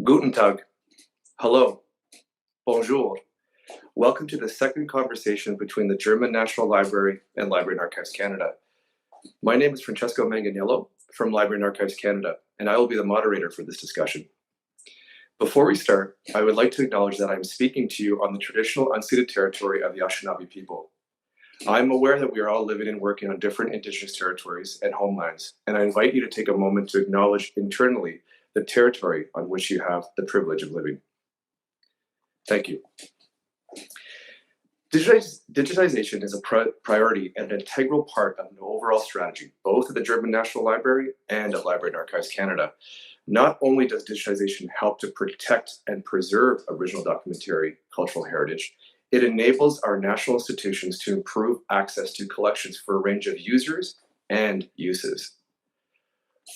Guten Tag. Hello. Bonjour. Welcome to the second conversation between the German National Library and Library and Archives Canada. My name is Francesco Manganiello from Library and Archives Canada, and I will be the moderator for this discussion. Before we start, I would like to acknowledge that I'm speaking to you on the traditional unceded territory of the Anishinaabe people. I'm aware that we are all living and working on different Indigenous territories and homelands, and I invite you to take a moment to acknowledge internally the territory on which you have the privilege of living. Thank you. Digitization is a priority and an integral part of an overall strategy, both at the German National Library and at Library and Archives Canada. Not only does digitization help to protect and preserve original documentary cultural heritage, it enables our national institutions to improve access to collections for a range of users and uses.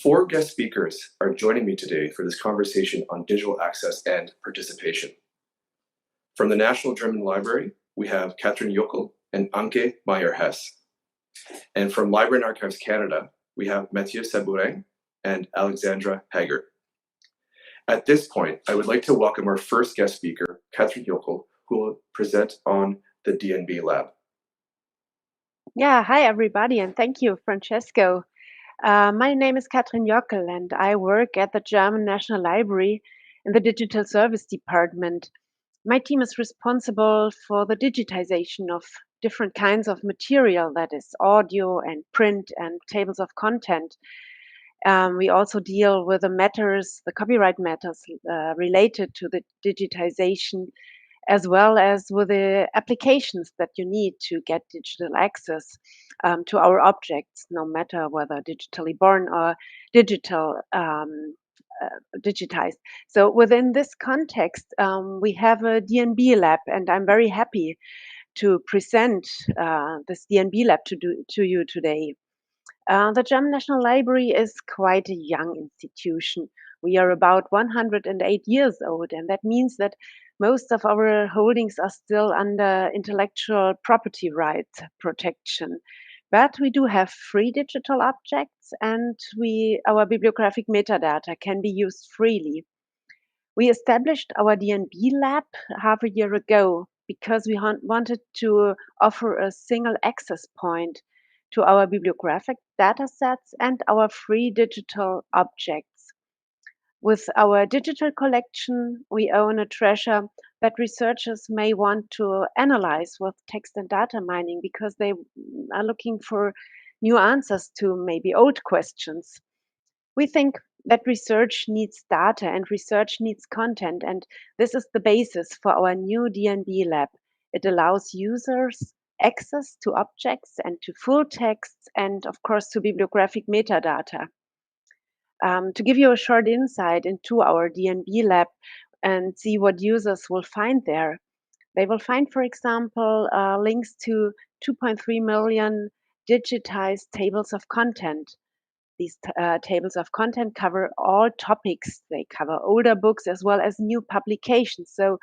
4 guest speakers are joining me today for this conversation on digital access and participation. From the National German Library, we have Kathrin Jockel and Anke Meyer-Hess. And from Library and Archives Canada, we have Mathieu Sabourin and Alexandra Hager. At this point, I would like to welcome our first guest speaker, Kathrin Jockel, who will present on the DNB Lab. Yeah, hi everybody, and thank you, Francesco. My name is Kathrin Jockel, and I work at the German National Library in the Digital Service Department. My team is responsible for the digitization of different kinds of material, that is audio and print and tables of content. We also deal with the copyright matters related to the digitization, as well as with the applications that you need to get digital access to our objects, no matter whether digitally born or digitized. So within this context, we have a DNB Lab, and I'm very happy to present this DNB Lab to you today. The German National Library is quite a young institution. We are about 108 years old, and that means that most of our holdings are still under intellectual property rights protection. But we do have free digital objects, and our bibliographic metadata can be used freely. We established our DNB Lab half a year ago because we wanted to offer a single access point to our bibliographic datasets and our free digital objects. With our digital collection, we own a treasure that researchers may want to analyze with text and data mining because they are looking for new answers to maybe old questions. We think that research needs data and research needs content, and this is the basis for our new DNB Lab. It allows users access to objects and to full texts and, of course, to bibliographic metadata. To give you a short insight into our DNB Lab and see what users will find there, they will find, for example, links to 2.3 million digitized tables of content. These tables of content cover all topics. They cover older books as well as new publications. So,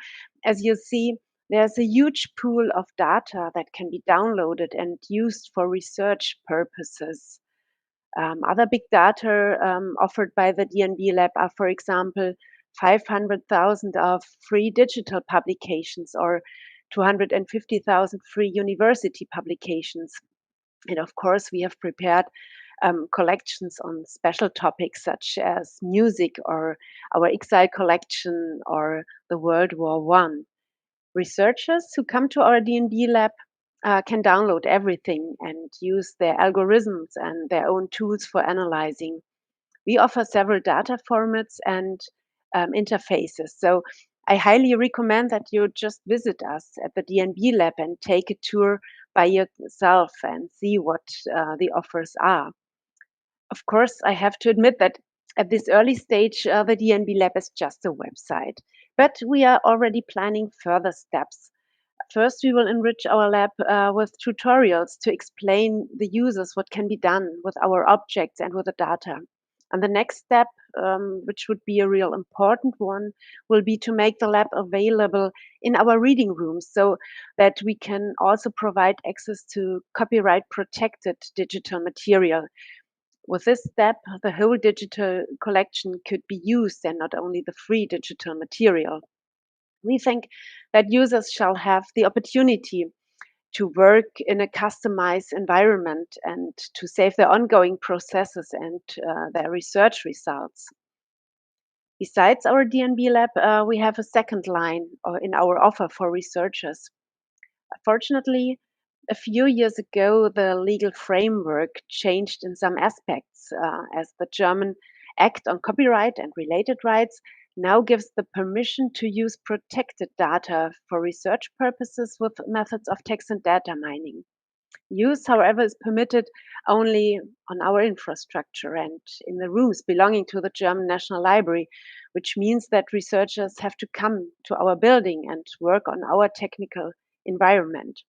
as you see, there's a huge pool of data that can be downloaded and used for research purposes. Other big data offered by the DNB Lab are, for example, 500,000 of free digital publications or 250,000 free university publications. And of course, we have prepared collections on special topics such as music or our exile collection or the World War One. Researchers who come to our DNB Lab can download everything and use their algorithms and their own tools for analyzing. We offer several data formats and interfaces. So I highly recommend that you just visit us at the DNB Lab and take a tour by yourself and see what the offers are. Of course, I have to admit that at this early stage, the DNB Lab is just a website, but we are already planning further steps. First, we will enrich our lab with tutorials to explain the users what can be done with our objects and with the data. And the next step, which would be a real important one, will be to make the lab available in our reading rooms so that we can also provide access to copyright protected digital material. With this step, the whole digital collection could be used and not only the free digital material. We think that users shall have the opportunity to work in a customized environment and to save their ongoing processes and their research results. Besides our DNB lab, we have a second line in our offer for researchers. Fortunately, a few years ago, the legal framework changed in some aspects, as the German Act on Copyright and Related Rights now gives the permission to use protected data for research purposes with methods of text and data mining. Use, however, is permitted only on our infrastructure and in the rooms belonging to the German National Library, which means that researchers have to come to our building and work on our technical environment.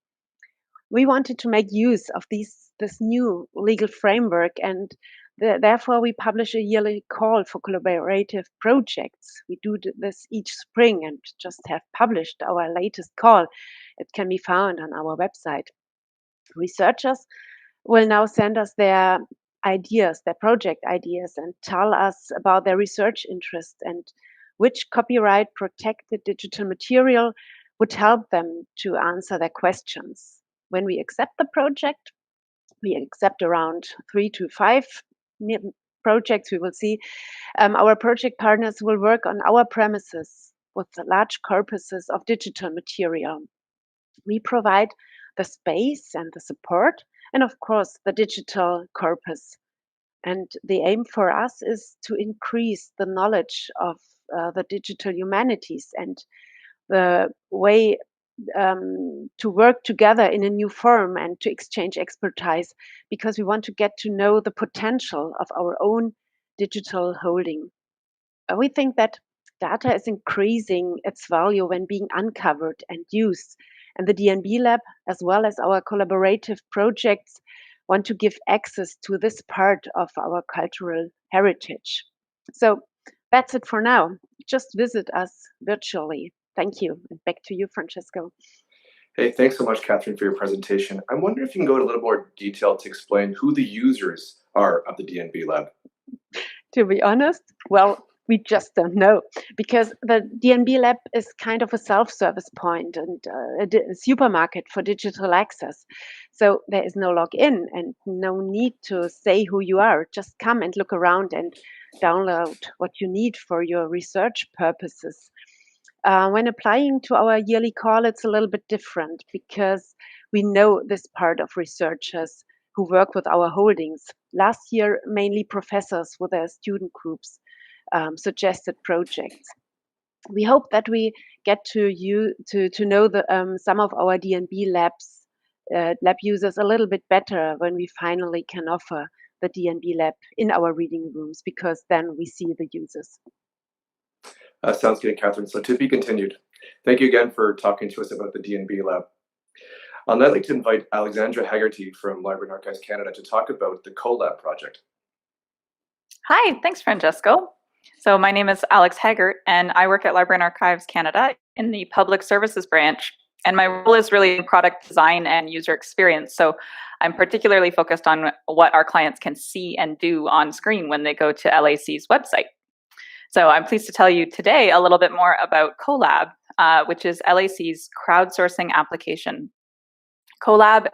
We wanted to make use of this new legal framework, and therefore we publish a yearly call for collaborative projects. We do this each spring and just have published our latest call. It can be found on our website. Researchers will now send us their ideas, their project ideas, and tell us about their research interest and which copyright protected digital material would help them to answer their questions. When we accept the project, we accept around 3 to 5 projects. We will see our project partners will work on our premises with large corpuses of digital material. We provide the space and the support, and of course, the digital corpus. And the aim for us is to increase the knowledge of the digital humanities and the way to work together in a new form and to exchange expertise, because we want to get to know the potential of our own digital holding. We think that data is increasing its value when being uncovered and used. And the DNB Lab, as well as our collaborative projects, want to give access to this part of our cultural heritage. So that's it for now. Just visit us virtually. Thank you. And back to you, Francesco. Hey, thanks so much, Kathrin, for your presentation. I wonder if you can go into a little more detail to explain who the users are of the DNB Lab. To be honest, well, we just don't know, because the DNB Lab is kind of a self-service point and a supermarket for digital access. So there is no login and no need to say who you are. Just come and look around and download what you need for your research purposes. When applying to our yearly call, it's a little bit different because we know this part of researchers who work with our holdings. Last year, mainly professors with their student groups suggested projects. We hope that we get to know some of our DNB labs lab users a little bit better when we finally can offer the DNB lab in our reading rooms, because then we see the users. Sounds good, Kathrin. So to be continued. Thank you again for talking to us about the DNB Lab. I'd like to invite Alexandra Haggerty from Library and Archives Canada to talk about the CoLab project. Hi, thanks, Francesco. So my name is Alex Haggart, and I work at Library and Archives Canada in the Public Services branch. And my role is really in product design and user experience. So I'm particularly focused on what our clients can see and do on screen when they go to LAC's website. So I'm pleased to tell you today a little bit more about CoLab, which is LAC's crowdsourcing application. CoLab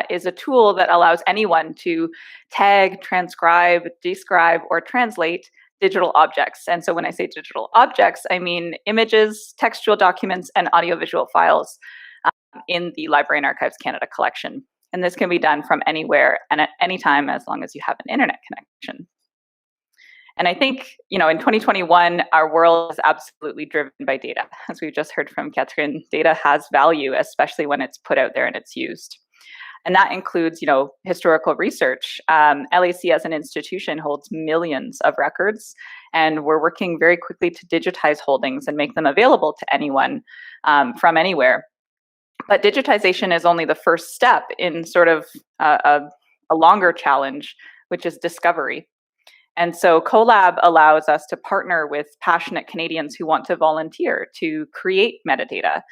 is a tool that allows anyone to tag, transcribe, describe, or translate digital objects. And so when I say digital objects, I mean images, textual documents, and audiovisual files in the Library and Archives Canada collection. And this can be done from anywhere and at any time, as long as you have an internet connection. And I think, in 2021, our world is absolutely driven by data. As we've just heard from Kathrin, data has value, especially when it's put out there and it's used. And that includes, historical research. LAC as an institution holds millions of records, and we're working very quickly to digitize holdings and make them available to anyone from anywhere. But digitization is only the first step in sort of a longer challenge, which is discovery. And so CoLab allows us to partner with passionate Canadians who want to volunteer to create metadata.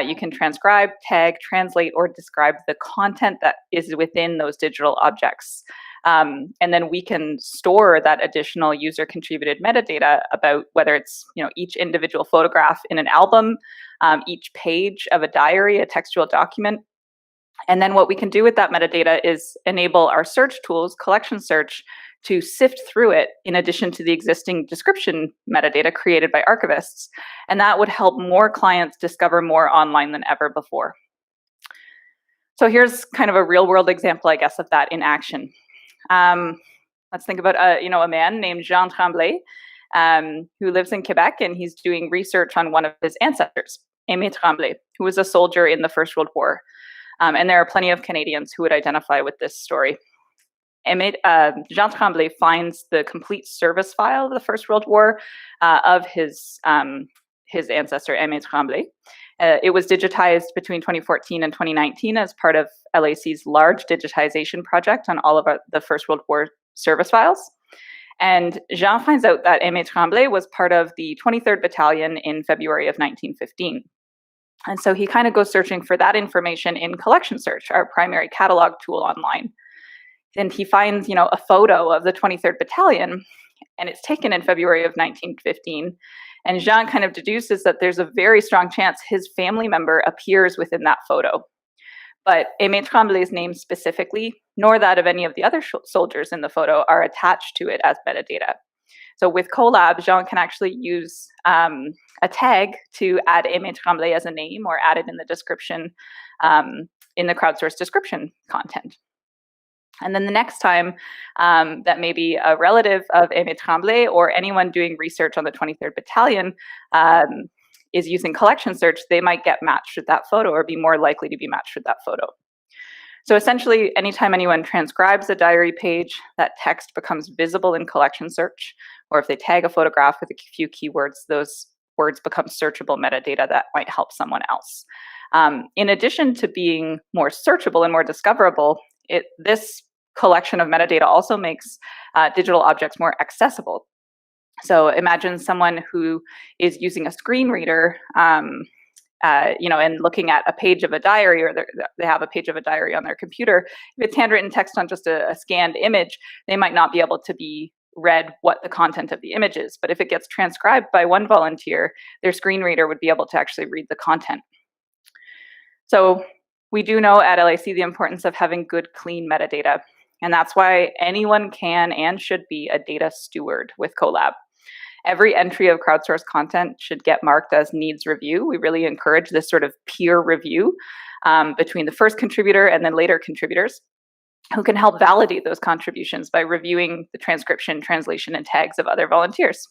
You can transcribe, tag, translate, or describe the content that is within those digital objects. And then we can store that additional user contributed metadata about whether it's each individual photograph in an album, each page of a diary, a textual document. And then what we can do with that metadata is enable our search tools, collection search, to sift through it in addition to the existing description metadata created by archivists. And that would help more clients discover more online than ever before. So here's kind of a real world example, I guess, of that in action. Let's think about a man named Jean Tremblay, who lives in Quebec, and he's doing research on one of his ancestors, Aimé Tremblay, who was a soldier in the First World War. And there are plenty of Canadians who would identify with this story. Jean Tremblay finds the complete service file of the First World War of his ancestor, Aimé Tremblay. It was digitized between 2014 and 2019 as part of LAC's large digitization project on all of the First World War service files. And Jean finds out that Aimé Tremblay was part of the 23rd Battalion in February of 1915. And so he kind of goes searching for that information in Collection Search, our primary catalog tool online. And he finds, a photo of the 23rd Battalion, and it's taken in February of 1915. And Jean kind of deduces that there's a very strong chance his family member appears within that photo. But Aimé Tremblay's name specifically, nor that of any of the other soldiers in the photo, are attached to it as metadata. So with Colab, Jean can actually use a tag to add Aimé Tremblay as a name or add it in the description, in the crowdsourced description content. And then the next time that maybe a relative of Aimé Tremblay or anyone doing research on the 23rd Battalion is using collection search, they might get matched with that photo or be more likely to be matched with that photo. So essentially, anytime anyone transcribes a diary page, that text becomes visible in collection search, or if they tag a photograph with a few keywords, those words become searchable metadata that might help someone else. In addition to being more searchable and more discoverable, this collection of metadata also makes digital objects more accessible. So imagine someone who is using a screen reader, and looking at a page of a diary, or they have a page of a diary on their computer. If it's handwritten text on just a scanned image, they might not be able to be read what the content of the image is. But if it gets transcribed by one volunteer, their screen reader would be able to actually read the content. So we do know at LAC the importance of having good, clean metadata. And that's why anyone can and should be a data steward with Colab. Every entry of crowdsourced content should get marked as needs review. We really encourage this sort of peer review between the first contributor and then later contributors who can help validate those contributions by reviewing the transcription, translation, and tags of other volunteers.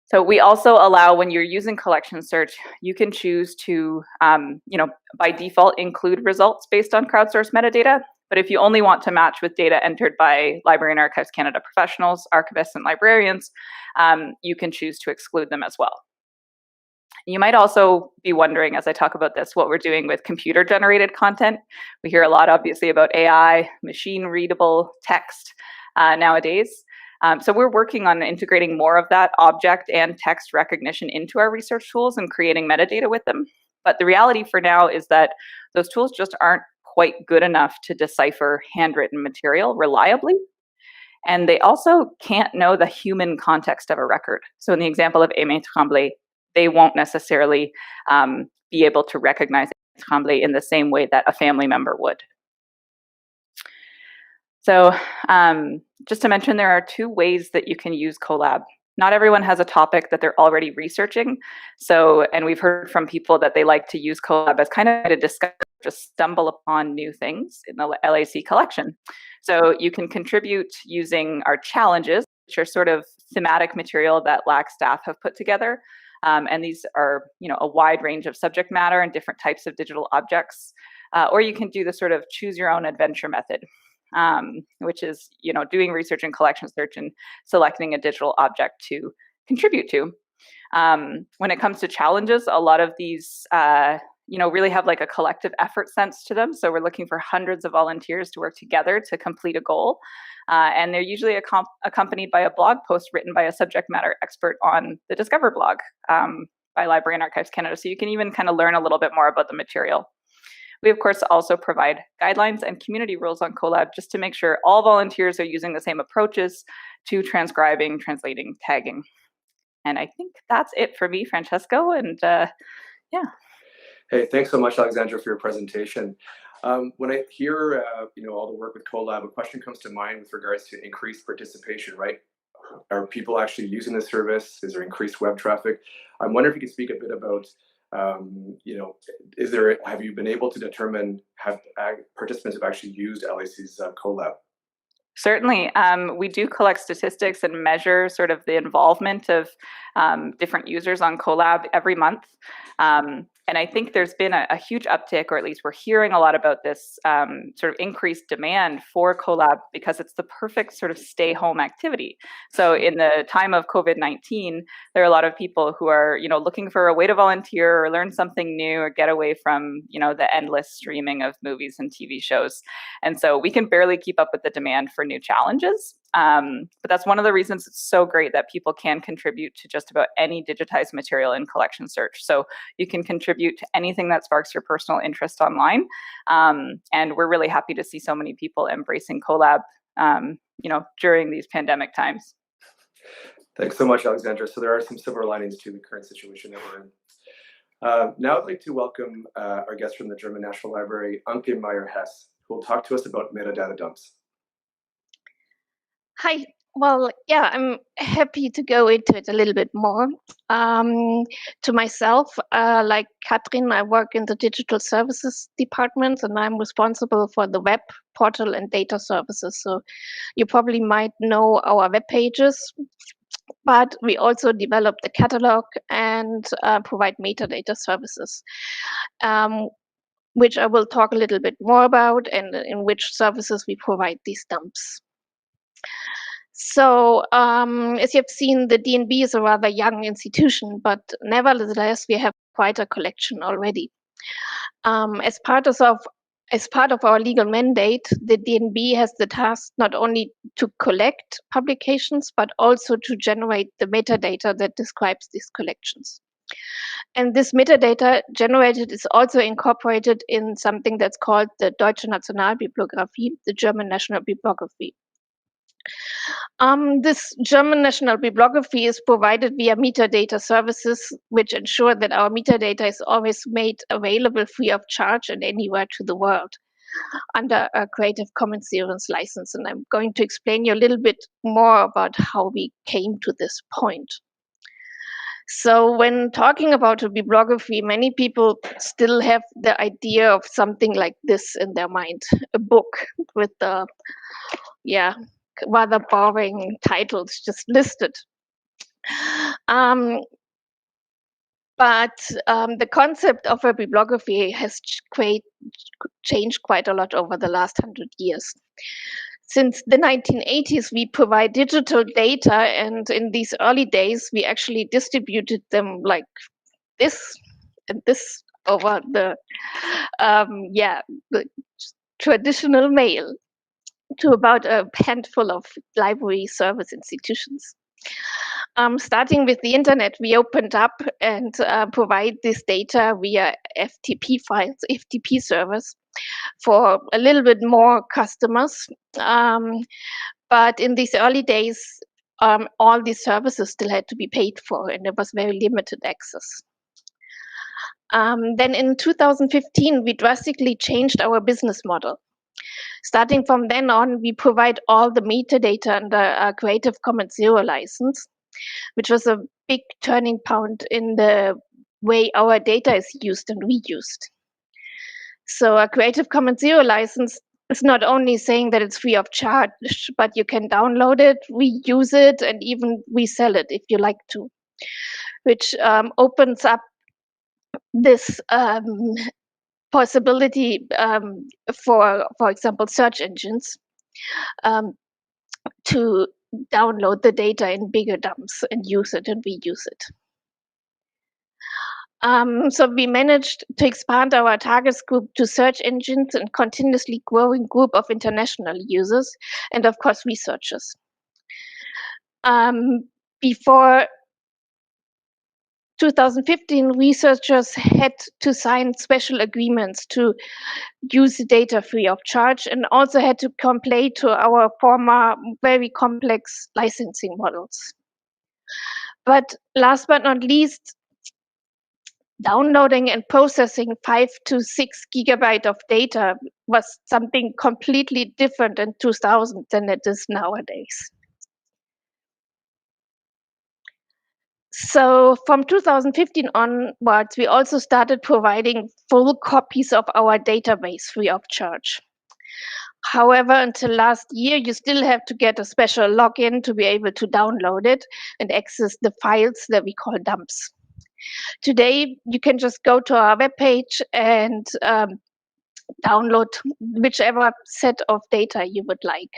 So we also allow, when you're using collection search, you can choose to, by default, include results based on crowdsourced metadata. But if you only want to match with data entered by Library and Archives Canada professionals, archivists, and librarians, you can choose to exclude them as well. You might also be wondering, as I talk about this, what we're doing with computer-generated content. We hear a lot, obviously, about AI, machine-readable text nowadays. So we're working on integrating more of that object and text recognition into our research tools and creating metadata with them. But the reality for now is that those tools just aren't quite good enough to decipher handwritten material reliably. And they also can't know the human context of a record. So in the example of Aimé Tremblay, they won't necessarily be able to recognize Tremblay in the same way that a family member would. So just to mention, there are two ways that you can use Colab. Not everyone has a topic that they're already researching. And we've heard from people that they like to use Colab as kind of a discover, just stumble upon new things in the LAC collection. So you can contribute using our challenges, which are sort of thematic material that LAC staff have put together. And these are, a wide range of subject matter and different types of digital objects. Or you can do the sort of choose your own adventure method, which is, doing research and collection search and selecting a digital object to contribute to. When it comes to challenges, a lot of these, really have like a collective effort sense to them. So we're looking for hundreds of volunteers to work together to complete a goal. And they're usually accompanied by a blog post written by a subject matter expert on the Discover blog by Library and Archives Canada. So you can even kind of learn a little bit more about the material. We, of course, also provide guidelines and community rules on Colab just to make sure all volunteers are using the same approaches to transcribing, translating, tagging. And I think that's it for me, Francesco, and yeah. Hey, thanks so much, Alexandra, for your presentation. When I hear all the work with Colab, a question comes to mind with regards to increased participation, right? Are people actually using the service? Is there increased web traffic? I'm wondering if you could speak a bit about, have you been able to determine have participants have actually used LAC's Colab? Certainly. We do collect statistics and measure sort of the involvement of different users on Colab every month. And I think there's been a huge uptick, or at least we're hearing a lot about this sort of increased demand for Colab because it's the perfect sort of stay-home activity. So in the time of COVID-19, there are a lot of people who are, looking for a way to volunteer or learn something new or get away from, the endless streaming of movies and TV shows. And so we can barely keep up with the demand for new challenges. But that's one of the reasons it's so great that people can contribute to just about any digitized material in collection search. So you can contribute to anything that sparks your personal interest online. And we're really happy to see so many people embracing Colab, during these pandemic times. Thanks so much, Alexandra. So there are some silver linings to the current situation that we're in. Now I'd like to welcome our guest from the German National Library, Anke Meyer-Hess, who will talk to us about metadata dumps. Hi. Well, yeah, I'm happy to go into it a little bit more. To myself, like Kathrin, I work in the digital services department, and I'm responsible for the web portal and data services. So you probably might know our web pages, but we also develop the catalog and provide metadata services, which I will talk a little bit more about, and in which services we provide these dumps. So, as you've seen, the DNB is a rather young institution, but nevertheless, we have quite a collection already. As part of our legal mandate, the DNB has the task not only to collect publications, but also to generate the metadata that describes these collections. And this metadata generated is also incorporated in something that's called the Deutsche Nationalbibliographie, the German National Bibliography. This German National Bibliography is provided via metadata services, which ensure that our metadata is always made available free of charge and anywhere to the world under a Creative Commons license. And I'm going to explain you a little bit more about how we came to this point. So when talking about a bibliography, many people still have the idea of something like this in their mind, a book with the, rather boring titles just listed. But the concept of a bibliography has changed quite a lot over the last 100 years. Since the 1980s, we provide digital data, and in these early days, we actually distributed them like this and this over the traditional mail to about a handful of library service institutions. Starting with the internet, we opened up and provide this data via FTP files, FTP servers, for a little bit more customers. But in these early days, all these services still had to be paid for, and there was very limited access. Then in 2015, we drastically changed our business model. Starting from then on, we provide all the metadata under a Creative Commons Zero license, which was a big turning point in the way our data is used and reused. So a Creative Commons Zero license is not only saying that it's free of charge, but you can download it, reuse it, and even resell it if you like to, which opens up this possibility for example, search engines to download the data in bigger dumps and use it and reuse it. So we managed to expand our target group to search engines and continuously growing group of international users and, of course, researchers. Before 2015, researchers had to sign special agreements to use the data free of charge and also had to comply to our former very complex licensing models. But last but not least, downloading and processing 5 to 6 gigabyte of data was something completely different in 2000 than it is nowadays. So from 2015 onwards, we also started providing full copies of our database free of charge. However, until last year, you still have to get a special login to be able to download it and access the files that we call dumps. Today, you can just go to our webpage and download whichever set of data you would like.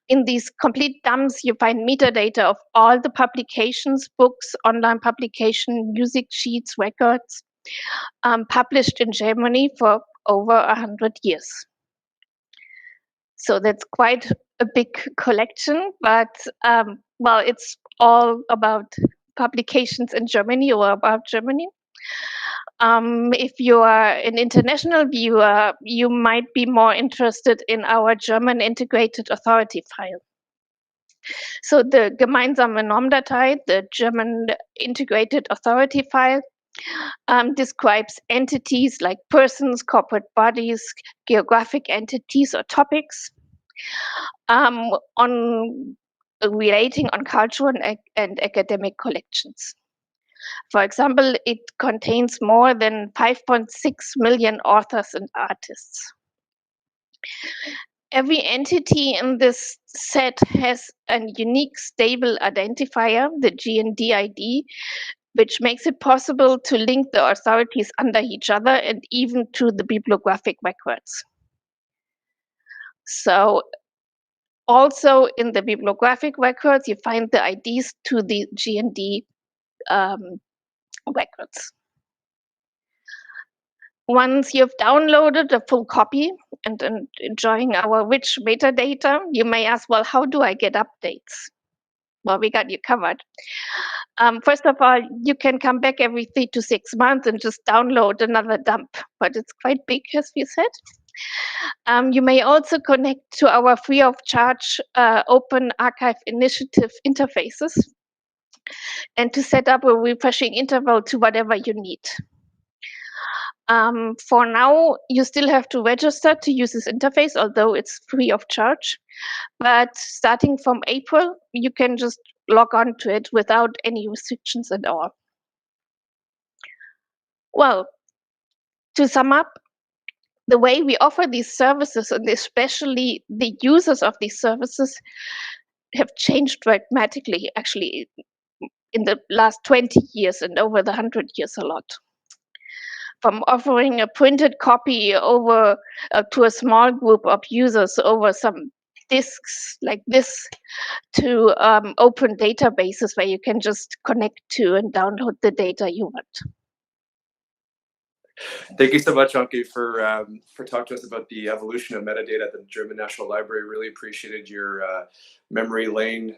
In these complete dumps, you find metadata of all the publications, books, online publication, music sheets, records, published in Germany for over 100 years. So that's quite a big collection, but well, it's all about publications in Germany or about Germany. If you are an international viewer, you might be more interested in our German integrated authority file. So the Gemeinsame Normdatei, the German integrated authority file, describes entities like persons, corporate bodies, geographic entities or topics on relating on cultural and academic collections. For example, it contains more than 5.6 million authors and artists. Every entity in this set has a unique stable identifier, the GND ID, which makes it possible to link the authorities under each other and even to the bibliographic records. So also in the bibliographic records, you find the IDs to the GND records. Once you've downloaded a full copy and enjoying our rich metadata, you may ask, well, how do I get updates? Well, we got you covered. First of all, you can come back every 3 to 6 months and just download another dump, but it's quite big, as we said. You may also connect to our free of charge open archive initiative interfaces and to set up a refreshing interval to whatever you need. For now, you still have to register to use this interface, although it's free of charge. But starting from April, you can just log on to it without any restrictions at all. Well, to sum up, the way we offer these services, and especially the users of these services, have changed dramatically, actually, in the last 20 years and over the 100 years a lot. From offering a printed copy over to a small group of users over some disks like this to open databases where you can just connect to and download the data you want. Thank you so much, Anke, for talking to us about the evolution of metadata at the German National Library. Really appreciated your memory lane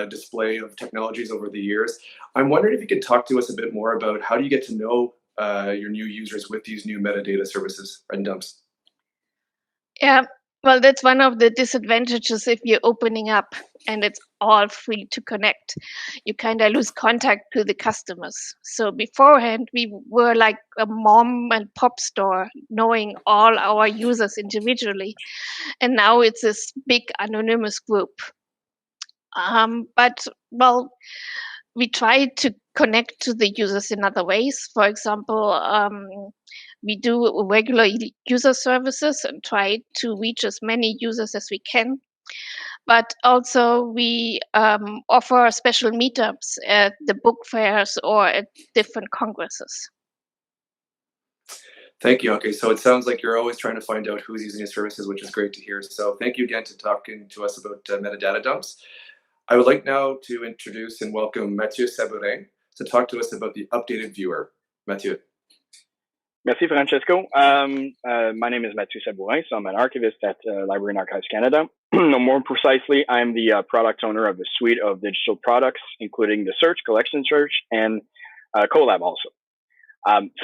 display of technologies over the years. I'm wondering if you could talk to us a bit more about how do you get to know your new users with these new metadata services and dumps? Yeah, well, that's one of the disadvantages if you're opening up and it's all free to connect. You kind of lose contact to the customers. So beforehand, we were like a mom and pop store, knowing all our users individually. And now it's this big anonymous group. But, well, we try to connect to the users in other ways. For example, we do regular user services and try to reach as many users as we can. But also we offer special meetups at the book fairs or at different congresses. Thank you, Anke. So it sounds like you're always trying to find out who's using your services, which is great to hear. So thank you again for talking to us about metadata dumps. I would like now to introduce and welcome Mathieu Sabourin to talk to us about the updated viewer. Mathieu. Merci, Francesco. My name is Mathieu Sabourin, so I'm an archivist at Library and Archives Canada. More precisely, I'm the product owner of a suite of digital products, including the search, collection search, and Colab also.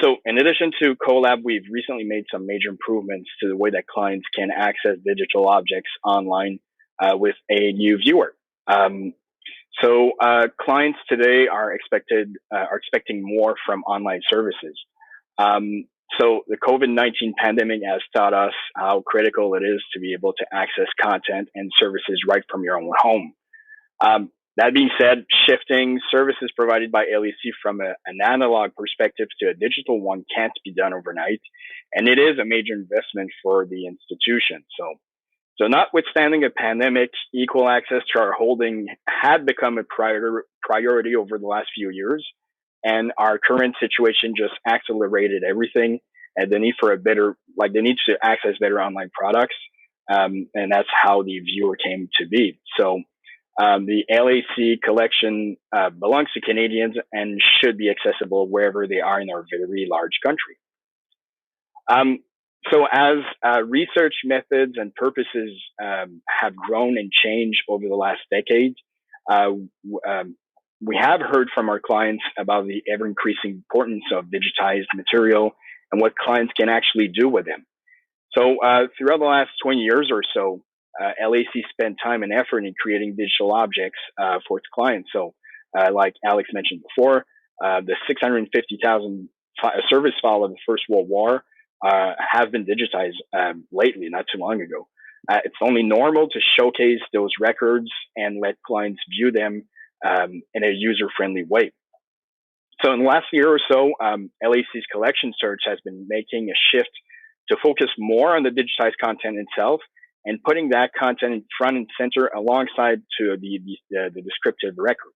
So in addition to Colab, we've recently made some major improvements to the way that clients can access digital objects online with a new viewer. So clients today are expecting more from online services. So the COVID-19 pandemic has taught us how critical it is to be able to access content and services right from your own home. That being said, shifting services provided by LAC from an analog perspective to a digital one can't be done overnight, and it is a major investment for the institution. So notwithstanding a pandemic, equal access to our holding had become a priority over the last few years, and our current situation just accelerated everything and the need for the need to access better online products, and that's how the viewer came to be. So the LAC collection belongs to Canadians and should be accessible wherever they are in our very large country. So as research methods and purposes have grown and changed over the last decade, we have heard from our clients about the ever-increasing importance of digitized material and what clients can actually do with them. So throughout the last 20 years or so, LAC spent time and effort in creating digital objects for its clients. So like Alex mentioned before, the 650,000 service file of the First World War have been digitized lately, not too long ago. It's only normal to showcase those records and let clients view them in a user-friendly way. So in the last year or so, LAC's collection search has been making a shift to focus more on the digitized content itself and putting that content in front and center alongside to the descriptive record.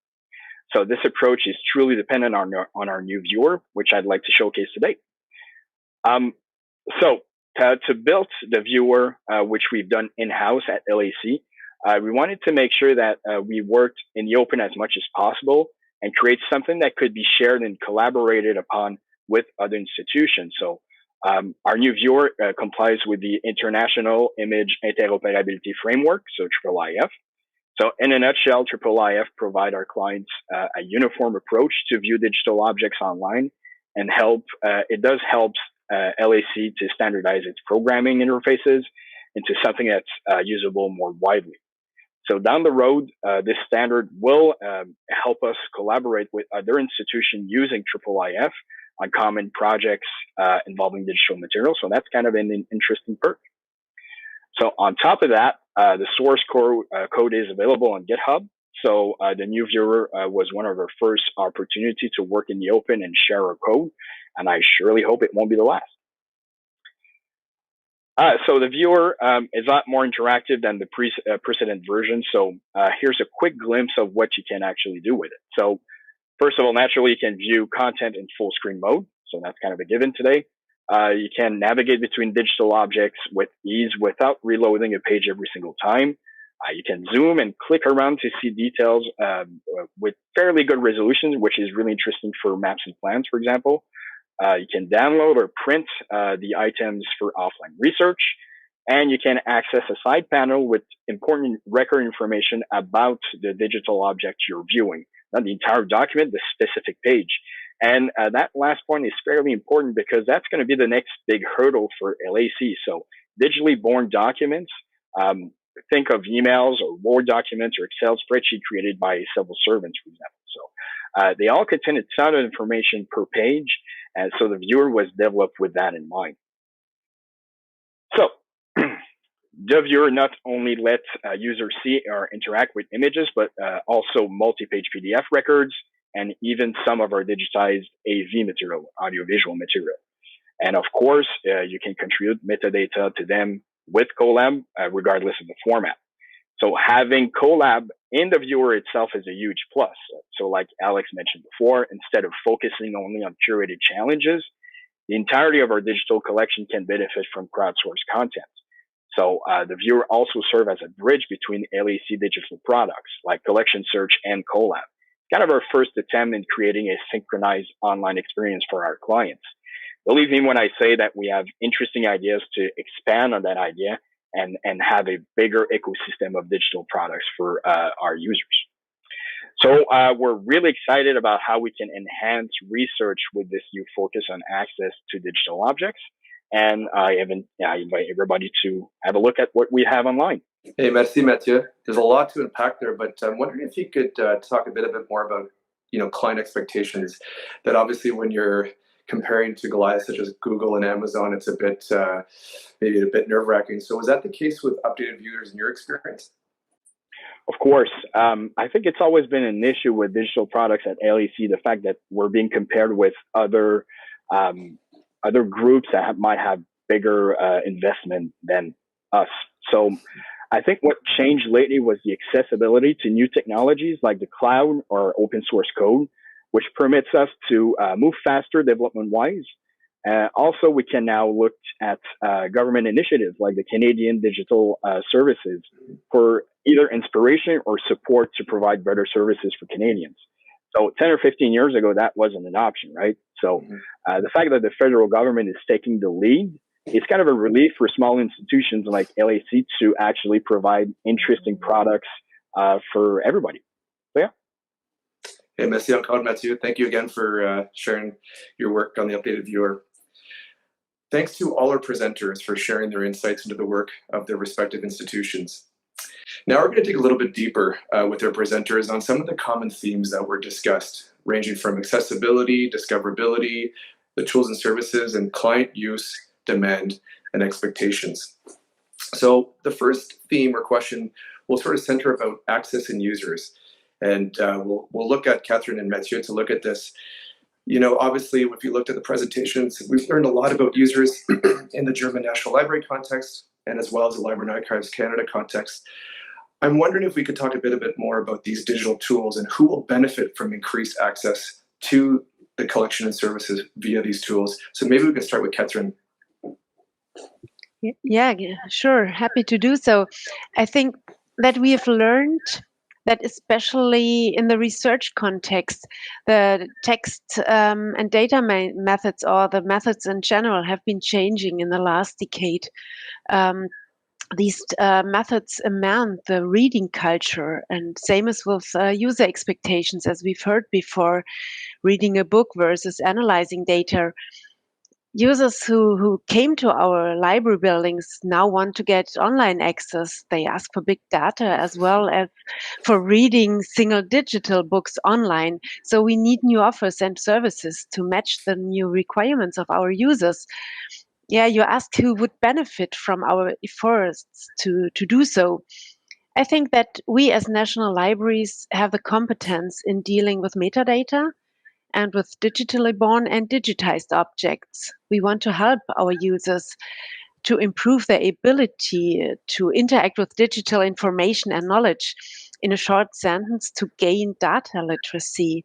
So this approach is truly dependent on our new viewer, which I'd like to showcase today. So to build the viewer, which we've done in-house at LAC, we wanted to make sure that we worked in the open as much as possible and create something that could be shared and collaborated upon with other institutions. So our new viewer complies with the International Image Interoperability Framework, so IIIF. So in a nutshell, IIIF provide our clients a uniform approach to view digital objects online, and it does help LAC to standardize its programming interfaces into something that's usable more widely. So down the road, this standard will help us collaborate with other institutions using IIIF on common projects involving digital materials. So that's kind of an interesting perk. So on top of that, the source code is available on GitHub. So the new viewer was one of our first opportunity to work in the open and share our code, and I surely hope it won't be the last. So the viewer is a lot more interactive than the precedent version. So here's a quick glimpse of what you can actually do with it. So first of all, naturally, you can view content in full screen mode. So that's kind of a given today. You can navigate between digital objects with ease without reloading a page every single time. You can zoom and click around to see details with fairly good resolution, which is really interesting for maps and plans, for example. You can download or print the items for offline research, and you can access a side panel with important record information about the digital object you're viewing. Not the entire document, the specific page. And that last point is fairly important because that's going to be the next big hurdle for LAC. So digitally born documents, think of emails or Word documents or Excel spreadsheet created by civil servants, for example. So they all contain a ton of information per page. And so the viewer was developed with that in mind. So the viewer not only lets users see or interact with images, but also multi-page PDF records, and even some of our digitized AV material, audiovisual material. And of course, you can contribute metadata to them with Colab, regardless of the format. So having Colab in the viewer itself is a huge plus. So like Alex mentioned before, instead of focusing only on curated challenges, the entirety of our digital collection can benefit from crowdsourced content. So the viewer also serves as a bridge between LAC digital products like collection search and Colab. Kind of our first attempt in creating a synchronized online experience for our clients. Believe me when I say that we have interesting ideas to expand on that idea and have a bigger ecosystem of digital products for our users. So we're really excited about how we can enhance research with this new focus on access to digital objects. And I invite everybody to have a look at what we have online. Hey, merci, Mathieu. There's a lot to unpack there, but I'm wondering if you could talk a bit more about, client expectations. That obviously, when you're comparing to Goliath such as Google and Amazon, it's a bit maybe a bit nerve-wracking. So, was that the case with updated viewers in your experience? Of course, I think it's always been an issue with digital products at LAC, the fact that we're being compared with other groups that might have bigger investment than us. So I think what changed lately was the accessibility to new technologies like the cloud or open source code, which permits us to move faster development-wise. Also, we can now look at government initiatives like the Canadian Digital Services for either inspiration or support to provide better services for Canadians. So 10 or 15 years ago, that wasn't an option, right? So the fact that the federal government is taking the lead is kind of a relief for small institutions like LAC to actually provide interesting products for everybody. So, yeah. Hey, merci encore, Mathieu. Thank you again for sharing your work on the updated viewer. Thanks to all our presenters for sharing their insights into the work of their respective institutions. Now we're going to dig a little bit deeper with our presenters on some of the common themes that were discussed, ranging from accessibility, discoverability, the tools and services, and client use, demand, and expectations. So the first theme or question will sort of center about access and users. And we'll look at Kathrin and Mathieu to look at this. Obviously, if you looked at the presentations, we've learned a lot about users in the German National Library context, and as well as the Library and Archives Canada context. I'm wondering if we could talk a bit more about these digital tools and who will benefit from increased access to the collection and services via these tools. So maybe we can start with Kathrin. Yeah, sure. Happy to do so. I think that we have learned that especially in the research context, the text and data methods, or the methods in general, have been changing in the last decade. These methods amend the reading culture, and same as with user expectations, as we've heard before, reading a book versus analyzing data. Users who came to our library buildings now want to get online access. They ask for big data as well as for reading single digital books online. So we need new offers and services to match the new requirements of our users. Yeah, you asked who would benefit from our efforts to do so. I think that we as national libraries have the competence in dealing with metadata and with digitally born and digitized objects. We want to help our users to improve their ability to interact with digital information and knowledge. In a short sentence, to gain data literacy.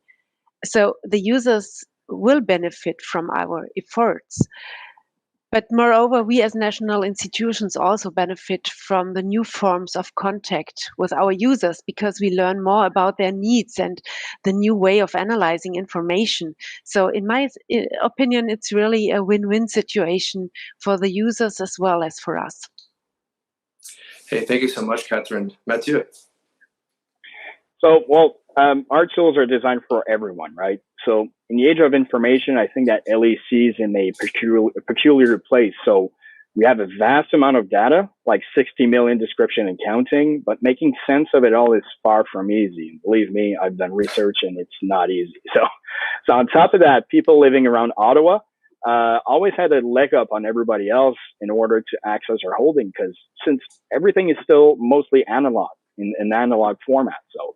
So the users will benefit from our efforts. But moreover, we as national institutions also benefit from the new forms of contact with our users because we learn more about their needs and the new way of analyzing information. So in my opinion, it's really a win-win situation for the users as well as for us. Hey, thank you so much, Kathrin. Mathieu. So, our tools are designed for everyone, right? So in the age of information, I think that LAC is in a peculiar place. So we have a vast amount of data, like 60 million description and counting, but making sense of it all is far from easy. Believe me, I've done research and it's not easy. So on top of that, people living around Ottawa always had a leg up on everybody else in order to access our holding, because since everything is still mostly analog in analog format. So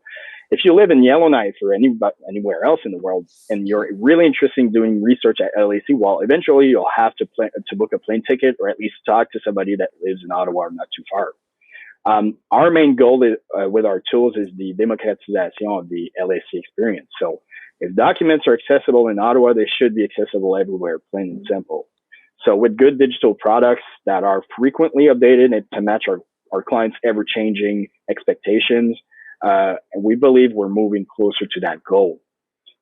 if you live in Yellowknife or anywhere else in the world, and you're really interested in doing research at LAC, well, eventually you'll have to book a plane ticket or at least talk to somebody that lives in Ottawa or not too far. Our main goal with our tools is the democratization of the LAC experience. So if documents are accessible in Ottawa, they should be accessible everywhere, plain and simple. So with good digital products that are frequently updated and to match our clients' ever-changing expectations, and we believe we're moving closer to that goal.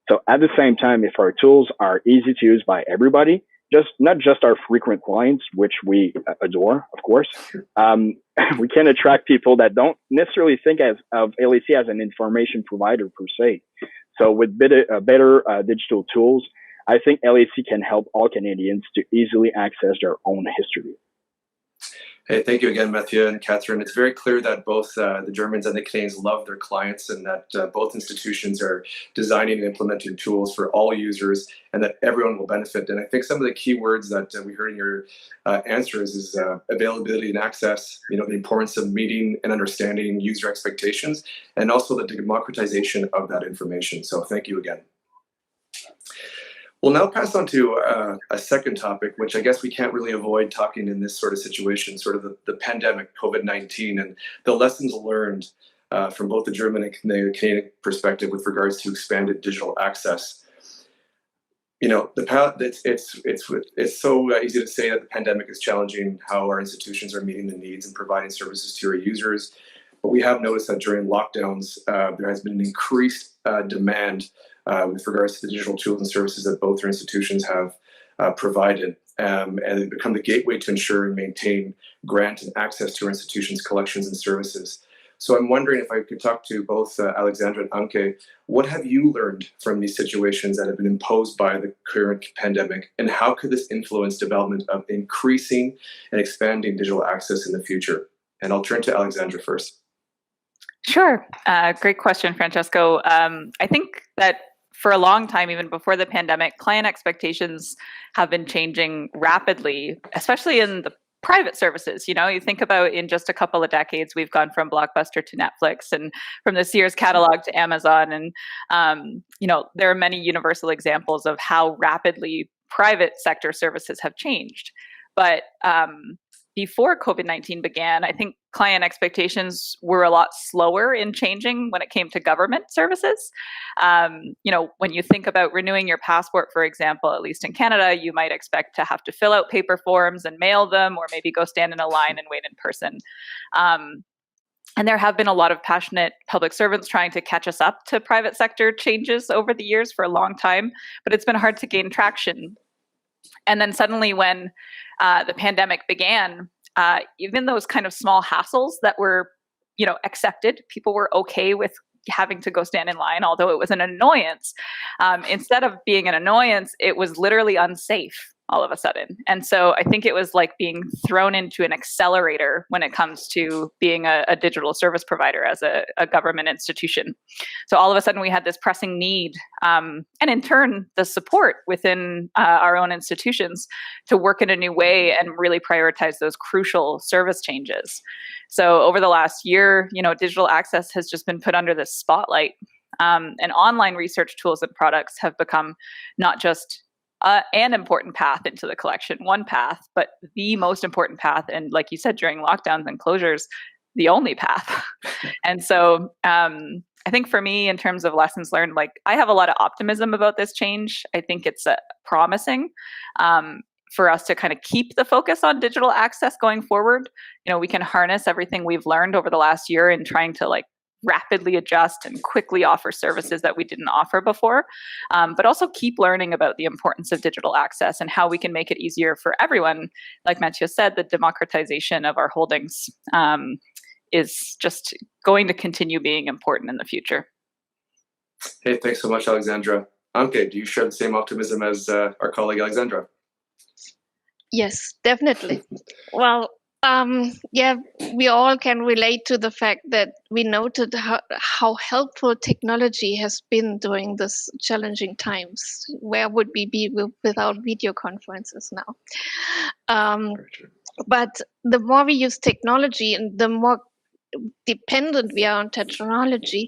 So at the same time, if our tools are easy to use by everybody, not just our frequent clients, which we adore, of course. We can attract people that don't necessarily think of LAC as an information provider per se. So with better digital tools, I think LAC can help all Canadians to easily access their own history. Hey, thank you again, Mathieu and Kathrin. It's very clear that both the Germans and the Canadians love their clients, and that both institutions are designing and implementing tools for all users, and that everyone will benefit. And I think some of the key words that we heard in your answers is availability and access, the importance of meeting and understanding user expectations, and also the democratization of that information. So thank you again. We'll now pass on to a second topic, which I guess we can't really avoid talking in this sort of situation, sort of the pandemic, COVID-19, and the lessons learned from both the German and the Canadian perspective with regards to expanded digital access. It's so easy to say that the pandemic is challenging how our institutions are meeting the needs and providing services to our users. But we have noticed that during lockdowns, there has been an increased demand with regards to the digital tools and services that both our institutions have provided, and they've become the gateway to ensure and maintain grant and access to our institutions' collections and services. So I'm wondering if I could talk to both Alexandra and Anke, what have you learned from these situations that have been imposed by the current pandemic, and how could this influence development of increasing and expanding digital access in the future? And I'll turn to Alexandra first. Sure. Great question, Francesco. I think that for a long time, even before the pandemic, client expectations have been changing rapidly, especially in the private services. You think about in just a couple of decades, we've gone from Blockbuster to Netflix, and from the Sears catalog to Amazon. And, there are many universal examples of how rapidly private sector services have changed. But before COVID-19 began, I think client expectations were a lot slower in changing when it came to government services. When you think about renewing your passport, for example, at least in Canada, you might expect to have to fill out paper forms and mail them, or maybe go stand in a line and wait in person. And there have been a lot of passionate public servants trying to catch us up to private sector changes over the years for a long time, but it's been hard to gain traction. And then suddenly when the pandemic began, even those kind of small hassles that were, accepted, people were okay with having to go stand in line, although it was an annoyance. Instead of being an annoyance, it was literally unsafe all of a sudden. And so I think it was like being thrown into an accelerator when it comes to being a digital service provider as a government institution. So all of a sudden we had this pressing need, and in turn, the support within our own institutions to work in a new way and really prioritize those crucial service changes. So over the last year, digital access has just been put under this spotlight, and online research tools and products have become not just an important path into the collection, one path, but the most important path. And like you said, during lockdowns and closures, the only path. And so I think for me, in terms of lessons learned, I have a lot of optimism about this change. I think it's promising for us to kind of keep the focus on digital access going forward. We can harness everything we've learned over the last year in trying to rapidly adjust and quickly offer services that we didn't offer before, but also keep learning about the importance of digital access and how we can make it easier for everyone. Like Mathieu said, the democratization of our holdings is just going to continue being important in the future. Hey, thanks so much, Alexandra. Anke, do you share the same optimism as our colleague Alexandra? Yes, definitely. Well, we all can relate to the fact that we noted how helpful technology has been during this challenging times. Where would we be without video conferences now? But the more we use technology and the more dependent we are on technology,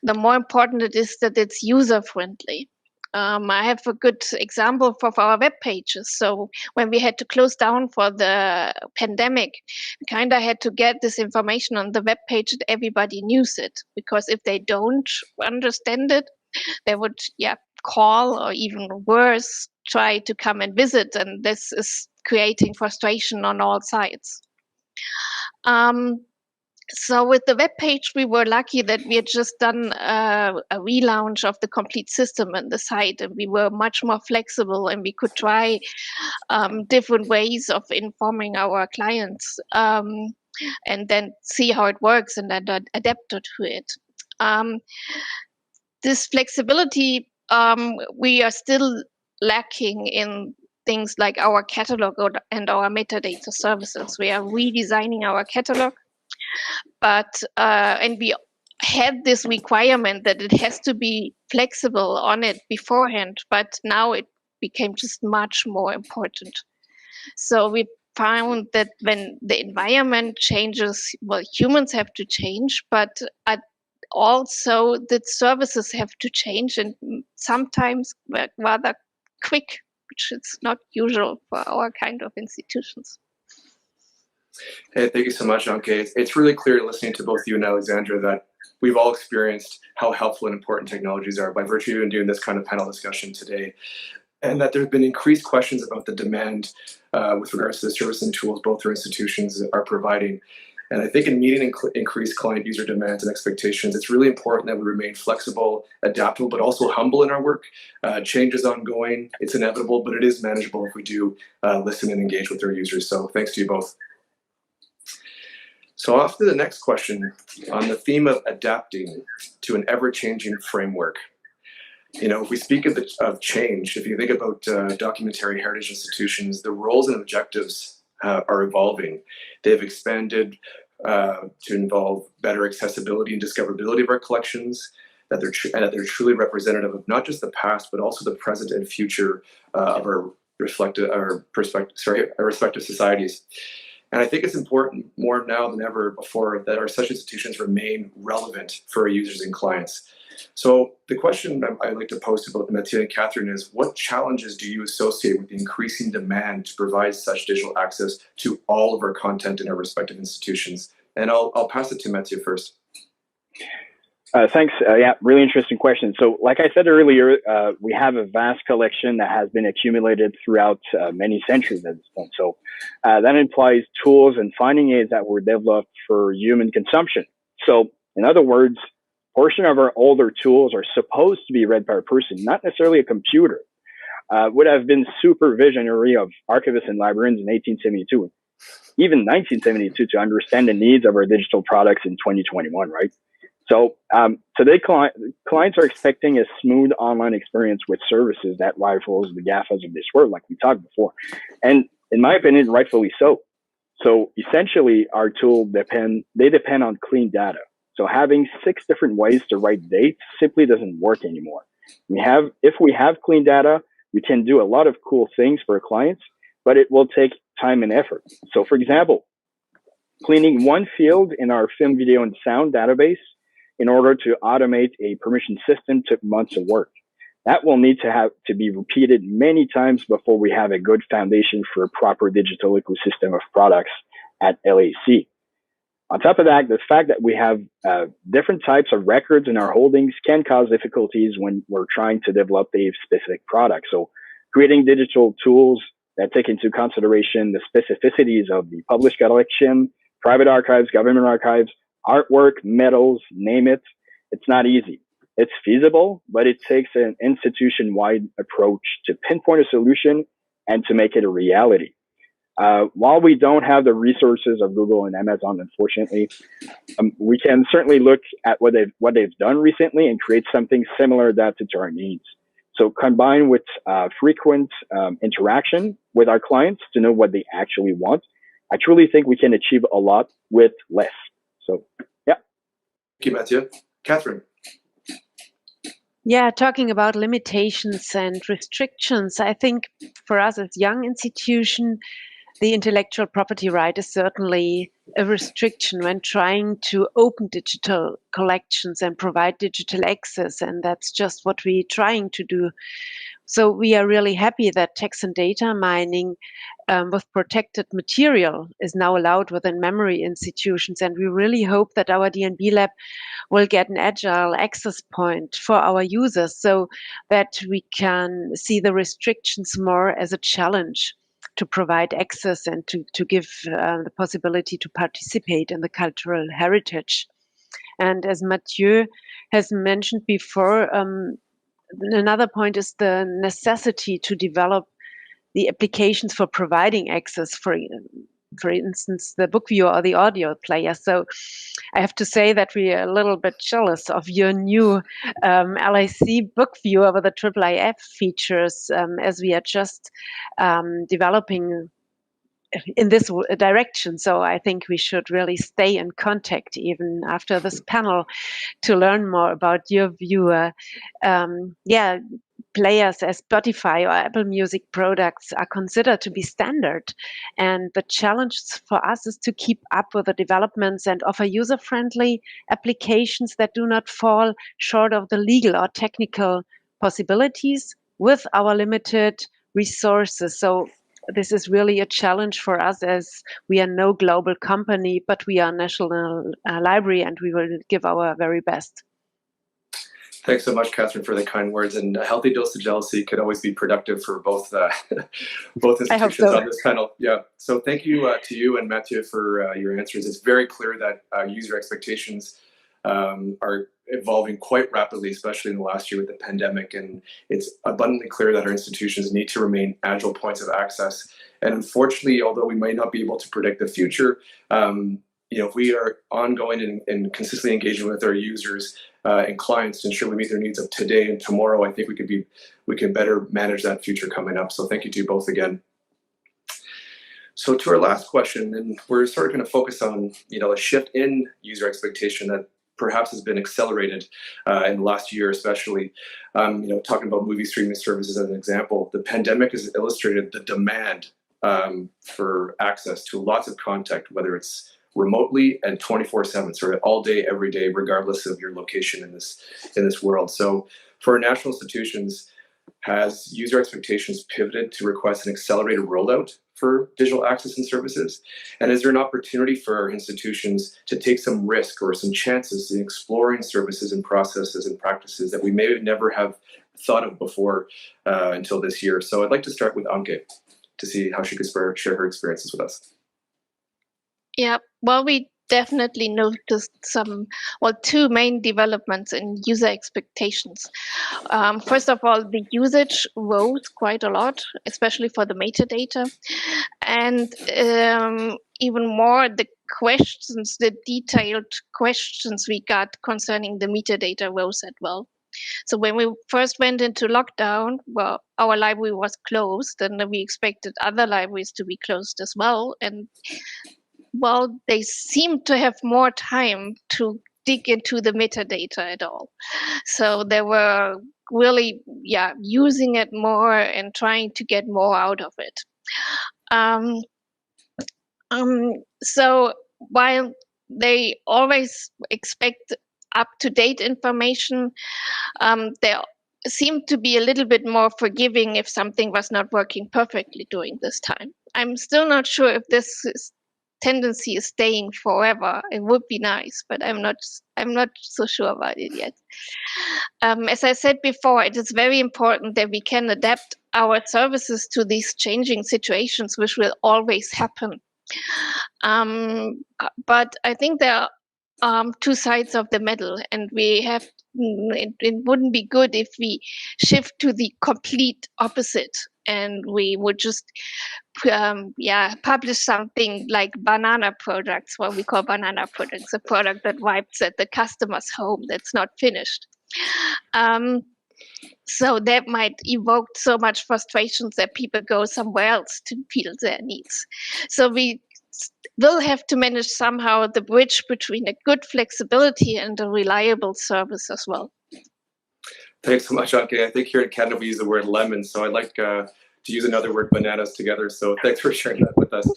the more important it is that it's user-friendly. I have a good example for our web pages. So when we had to close down for the pandemic, we kind of had to get this information on the web page that everybody knew it, because if they don't understand it, they would call, or even worse, try to come and visit, and this is creating frustration on all sides. So with the web page, we were lucky that we had just done a relaunch of the complete system and the site, and we were much more flexible, and we could try different ways of informing our clients, and then see how it works and then adapt to it. This flexibility, we are still lacking in things like our catalog and our metadata services. We are redesigning our catalog, but and we had this requirement that it has to be flexible on it beforehand, but now it became just much more important. So we found that when the environment changes, well, humans have to change, but also the services have to change, and sometimes rather quick, which is not usual for our kind of institutions. Hey, thank you so much, Anke. It's really clear listening to both you and Alexandra that we've all experienced how helpful and important technologies are by virtue of even doing this kind of panel discussion today, and that there have been increased questions about the demand with regards to the service and tools both our institutions are providing. And I think in meeting increased client user demands and expectations, it's really important that we remain flexible, adaptable, but also humble in our work. Change is ongoing, it's inevitable, but it is manageable if we do listen and engage with our users. So thanks to you both. So off to the next question on the theme of adapting to an ever-changing framework. You know, if we speak of change, if you think about documentary heritage institutions, the roles and objectives are evolving. They've expanded to involve better accessibility and discoverability of our collections, that they're truly representative of not just the past, but also the present and future of our respective societies. And I think it's important more now than ever before that our such institutions remain relevant for our users and clients. So the question I'd like to pose to both Mathieu and Kathrin is, what challenges do you associate with the increasing demand to provide such digital access to all of our content in our respective institutions? And I'll pass it to Mathieu first. Thanks. Yeah, really interesting question. So like I said earlier, we have a vast collection that has been accumulated throughout many centuries at this point. So that implies tools and finding aids that were developed for human consumption. So in other words, a portion of our older tools are supposed to be read by a person, not necessarily a computer. Would have been supervisionary of archivists and librarians in 1872, even 1972, to understand the needs of our digital products in 2021, right? So today, clients are expecting a smooth online experience with services that rivals the GAFAs of this world, like we talked before. And in my opinion, rightfully so. So essentially, our tool depend on clean data. So having 6 different ways to write dates simply doesn't work anymore. If we have clean data, we can do a lot of cool things for our clients, but it will take time and effort. So for example, cleaning one field in our film, video, and sound database in order to automate a permission system took months of work. That will need to be repeated many times before we have a good foundation for a proper digital ecosystem of products at LAC. On top of that, the fact that we have different types of records in our holdings can cause difficulties when we're trying to develop a specific product. So creating digital tools that take into consideration the specificities of the published collection, private archives, government archives, artwork, medals, name it, it's not easy. It's feasible, but it takes an institution-wide approach to pinpoint a solution and to make it a reality. While we don't have the resources of Google and Amazon, unfortunately, we can certainly look at what they've done recently and create something similar adapted to our needs. So combined with frequent interaction with our clients to know what they actually want, I truly think we can achieve a lot with less. So, yeah. Thank you, Mathieu. Kathrin. Yeah, talking about limitations and restrictions, I think for us as young institution, the intellectual property right is certainly a restriction when trying to open digital collections and provide digital access, and that's just what we're trying to do. So we are really happy that text and data mining with protected material is now allowed within memory institutions, and we really hope that our DNB Lab will get an agile access point for our users so that we can see the restrictions more as a challenge. to provide access and to give the possibility to participate in the cultural heritage. And as Mathieu has mentioned before, another point is the necessity to develop the applications for providing access, for instance, the book viewer or the audio player. So I have to say that we are a little bit jealous of your new LIC book viewer with the IIIF features, as we are just developing in this direction. So I think we should really stay in contact even after this panel to learn more about your viewer. Players as Spotify or Apple Music products are considered to be standard. And the challenge for us is to keep up with the developments and offer user-friendly applications that do not fall short of the legal or technical possibilities with our limited resources. So this is really a challenge for us, as we are no global company, but we are a national library, and we will give our very best. Thanks so much, Kathrin, for the kind words. And a healthy dose of jealousy could always be productive for both both institutions on this panel. Yeah. So thank you to you and Mathieu for your answers. It's very clear that user expectations are evolving quite rapidly, especially in the last year with the pandemic. And it's abundantly clear that our institutions need to remain agile points of access. And unfortunately, although we might not be able to predict the future, if we are ongoing and consistently engaging with our users and clients to ensure we meet their needs of today and tomorrow, I think we can better manage that future coming up. So thank you to you both again. So to our last question, and we're sort of going to focus on a shift in user expectation that perhaps has been accelerated in the last year, especially. Talking about movie streaming services as an example, the pandemic has illustrated the demand for access to lots of content, whether it's remotely and 24/7, sort of all day, every day, regardless of your location in this world. So for our national institutions, has user expectations pivoted to request an accelerated rollout for digital access and services? And is there an opportunity for our institutions to take some risk or some chances in exploring services and processes and practices that we may never have thought of before until this year? So I'd like to start with Anke to see how she could share her experiences with us. Yeah, well, we definitely noticed two main developments in user expectations. First of all, the usage rose quite a lot, especially for the metadata. And even more, the detailed questions we got concerning the metadata rose as well. So when we first went into lockdown, well, our library was closed, and we expected other libraries to be closed as well. And well, they seem to have more time to dig into the metadata at all. So they were really, using it more and trying to get more out of it. So while they always expect up-to-date information, they seem to be a little bit more forgiving if something was not working perfectly during this time. I'm still not sure if this tendency is staying forever. It would be nice, but I'm not so sure about it yet. As I said before, it is very important that we can adapt our services to these changing situations, which will always happen. But I think there are two sides of the medal, and we have. It wouldn't be good if we shift to the complete opposite, and we would just publish something like banana products, what we call banana products, a product that wipes at the customer's home that's not finished. So that might evoke so much frustrations that people go somewhere else to feel their needs. So we will have to manage somehow the bridge between a good flexibility and a reliable service as well. Thanks so much, Anke. I think here in Canada we use the word lemon, so I'd like to use another word, bananas, together. So thanks for sharing that with us.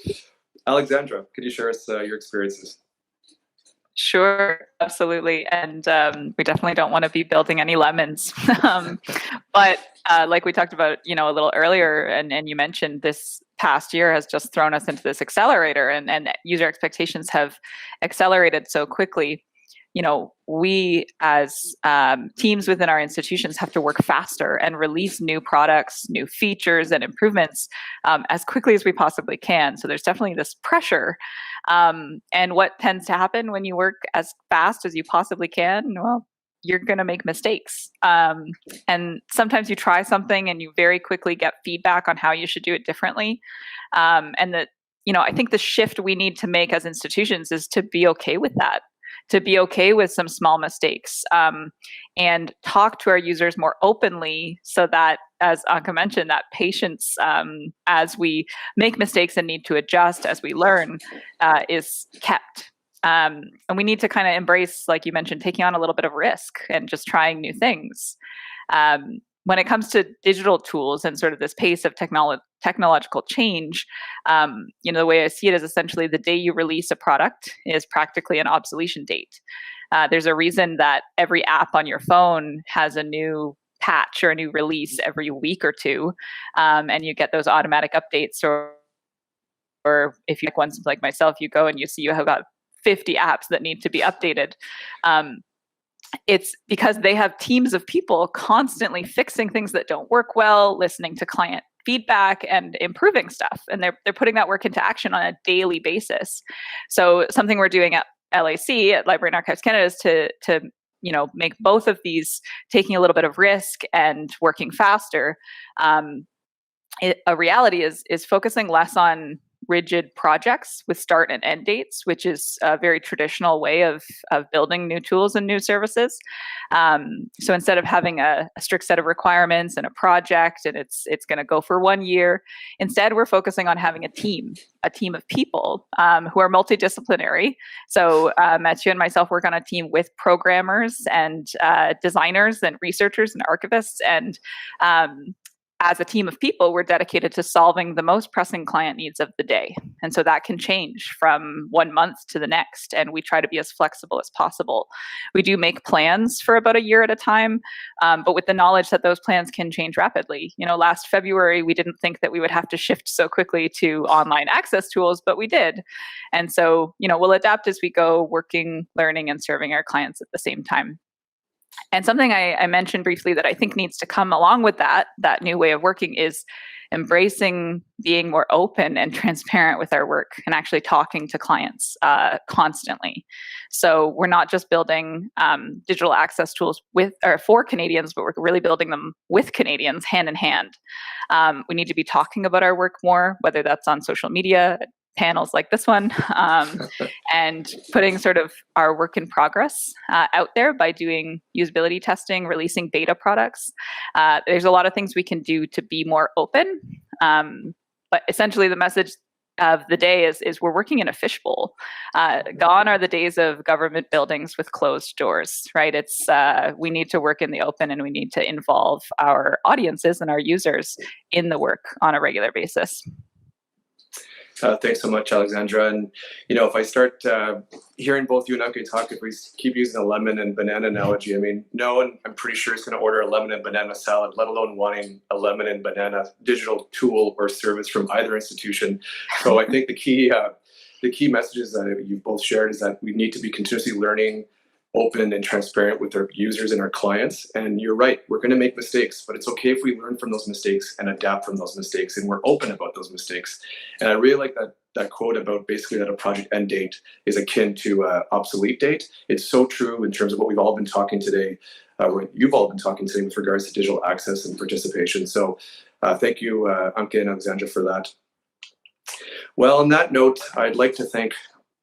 Alexandra, could you share us your experiences? Sure, absolutely. And we definitely don't want to be building any lemons. But like we talked about, a little earlier, and you mentioned, this past year has just thrown us into this accelerator, and user expectations have accelerated so quickly. we as teams within our institutions have to work faster and release new products, new features and improvements as quickly as we possibly can. So there's definitely this pressure. And what tends to happen when you work as fast as you possibly can? Well, you're going to make mistakes. And sometimes you try something and you very quickly get feedback on how you should do it differently. And that, I think the shift we need to make as institutions is to be okay with that, to be okay with some small mistakes, and talk to our users more openly so that, as Anka mentioned, that patience as we make mistakes and need to adjust as we learn is kept. And we need to kind of embrace, like you mentioned, taking on a little bit of risk and just trying new things. When it comes to digital tools and sort of this pace of technological change, the way I see it is essentially the day you release a product is practically an obsolescence date. There's a reason that every app on your phone has a new patch or a new release every week or two, and you get those automatic updates, or if you like ones like myself, you go and you see you have got 50 apps that need to be updated. It's because they have teams of people constantly fixing things that don't work well, listening to client feedback and improving stuff. And they're putting that work into action on a daily basis. So something we're doing at LAC, at Library and Archives Canada, is to make both of these, taking a little bit of risk and working faster. A reality is focusing less on rigid projects with start and end dates, which is a very traditional way of building new tools and new services. So instead of having a strict set of requirements and a project and it's going to go for 1 year, instead we're focusing on having a team of people who are multidisciplinary. So Mathieu and myself work on a team with programmers and designers and researchers and archivists, and as a team of people, we're dedicated to solving the most pressing client needs of the day. And so that can change from 1 month to the next. And we try to be as flexible as possible. We do make plans for about a year at a time, but with the knowledge that those plans can change rapidly. Last February, we didn't think that we would have to shift so quickly to online access tools, but we did. And so, we'll adapt as we go, working, learning, and serving our clients at the same time. And something I mentioned briefly that I think needs to come along with that new way of working is embracing being more open and transparent with our work and actually talking to clients constantly. So we're not just building digital access tools for Canadians, but we're really building them with Canadians hand in hand. We need to be talking about our work more, whether that's on social media, panels like this one, and putting sort of our work in progress out there by doing usability testing, releasing beta products. There's a lot of things we can do to be more open, but essentially the message of the day is we're working in a fishbowl. Gone are the days of government buildings with closed doors, right? It's we need to work in the open, and we need to involve our audiences and our users in the work on a regular basis. Thanks so much, Alexandra. And, if I start hearing both you and Anke talk, if we keep using a lemon and banana analogy, no one, I'm pretty sure, is going to order a lemon and banana salad, let alone wanting a lemon and banana digital tool or service from either institution. So I think the key messages that you've both shared is that we need to be continuously learning, open and transparent with our users and our clients. And you're right, we're going to make mistakes, but it's okay if we learn from those mistakes and adapt from those mistakes, and we're open about those mistakes. And I really like that quote about basically that a project end date is akin to an obsolete date. It's so true in terms of what we've all been talking today, what you've all been talking today with regards to digital access and participation. So thank you, Anke and Alexandra, for that. Well, on that note, I'd like to thank,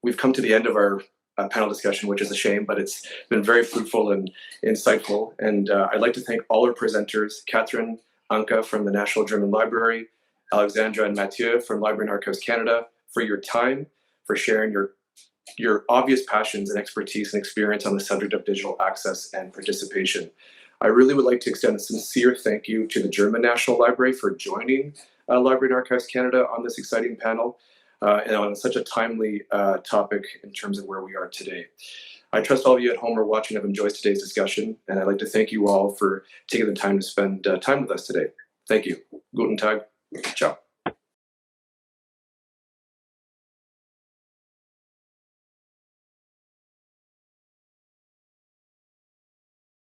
we've come to the end of our panel discussion, which is a shame, but it's been very fruitful and insightful. And I'd like to thank all our presenters, Kathrin, Anke from the National German Library, Alexandra and Mathieu from Library and Archives Canada, for your time, for sharing your obvious passions and expertise and experience on the subject of digital access and participation. I really would like to extend a sincere thank you to the German National Library for joining Library and Archives Canada on this exciting panel. And on such a timely topic in terms of where we are today. I trust all of you at home are watching have enjoyed today's discussion, and I'd like to thank you all for taking the time to spend time with us today. Thank you. Guten Tag. Ciao.